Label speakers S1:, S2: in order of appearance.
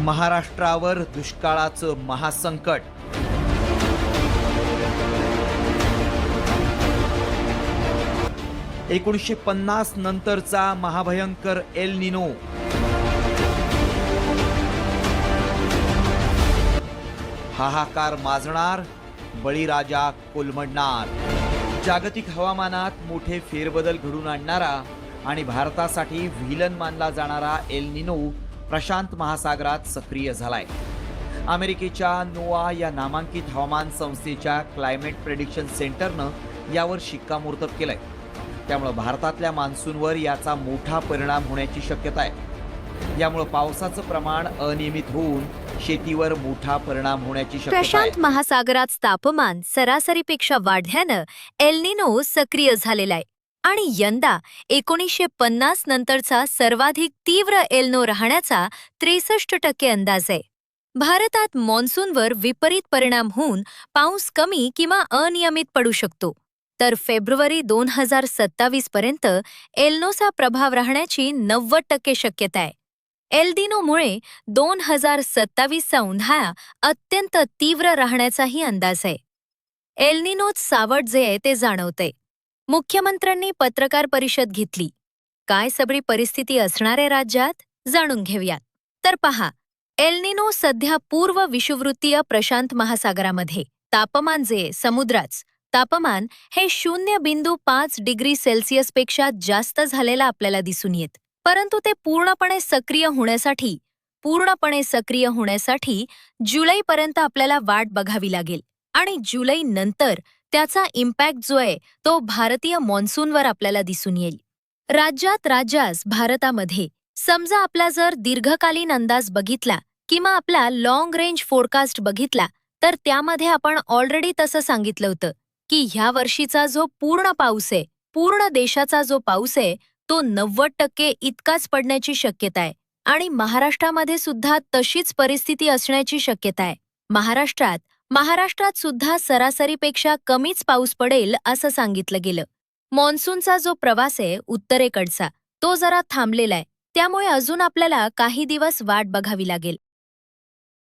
S1: महाराष्ट्रावर दुष्काळाचं महासंकट. एकोणीसशे 50 नंतरचा महाभयंकर एल निनो. हाहाकार माजणार, बळीराजा कोलमडणार. जागतिक हवामानात मोठे फेरबदल घडून आणणारा आणि भारतासाठी व्हिलन मानला जाणारा एल निनो प्रशांत महासागरात सक्रिय झालाय. अमेरिकेच्या नोआ या नामांकित हवामान संस्थेच्या क्लायमेट प्रेडिक्शन सेंटरनं यावर शिक्कामोर्तब केलंय. त्यामुळे भारतातल्या मान्सूनवर याचा मोठा परिणाम होण्याची शक्यता आहे. यामुळे पावसाचं प्रमाण अनियमित होऊन शेतीवर मोठा परिणाम होण्याची शक्यता आहे.
S2: प्रशांत महासागरात तापमान सरासरीपेक्षा वाढल्यानं एल निनो सक्रिय झालेला आहे आणि यंदा 1950 नंतरचा सर्वाधिक तीव्र एल्नो राहण्याचा 63% अंदाज आहे. भारतात मॉन्सूनवर विपरीत परिणाम होऊन पाऊस कमी किंवा अनियमित पडू शकतो. तर फेब्रुवारी 2027 पर्यंत एल्नोचा प्रभाव राहण्याची 90% शक्यता आहे. एल निनोमुळे 2027चा उन्हाळा अत्यंत तीव्र राहण्याचाही अंदाज आहे. एल निनोत सावट जे आहे ते जाणवते. मुख्यमंत्र्यांनी पत्रकार परिषद घेतली. काय सगळी परिस्थिती असणार आहे राज्यात जाणून घेऊयात. तर पहा, एल निनो सध्या पूर्व विषुववृत्तीय प्रशांत महासागरामध्ये तापमान जे समुद्राच तापमान हे 0.5 डिग्री सेल्सिअस पेक्षा जास्त झालेला आपल्याला दिसून येत. परंतु ते पूर्णपणे सक्रिय होण्यासाठी जुलैपर्यंत आपल्याला वाट बघावी लागेल आणि जुलै नंतर त्याचा इम्पॅक्ट जो आहे तो भारतीय मॉन्सूनवर आपल्याला दिसून येईल. राज्यास भारतामध्ये समजा आपला जर दीर्घकालीन अंदाज बघितला किंवा आपला लॉंग रेंज फोरकास्ट बघितला तर त्यामध्ये आपण ऑलरेडी तसं सांगितलं होतं की ह्या वर्षीचा जो पूर्ण पाऊस आहे, पूर्ण देशाचा जो पाऊस आहे तो 90% इतकाच पडण्याची शक्यता आहे आणि महाराष्ट्रामध्ये सुद्धा तशीच परिस्थिती असण्याची शक्यता आहे. महाराष्ट्रात सुद्धा सरासरीपेक्षा कमीच पाऊस पडेल असं सांगितलं गेलं. मॉन्सूनचा जो प्रवास आहे उत्तरेकडचा तो जरा थांबलेला आहे. त्यामुळे अजून आपल्याला काही दिवस वाट बघावी लागेल.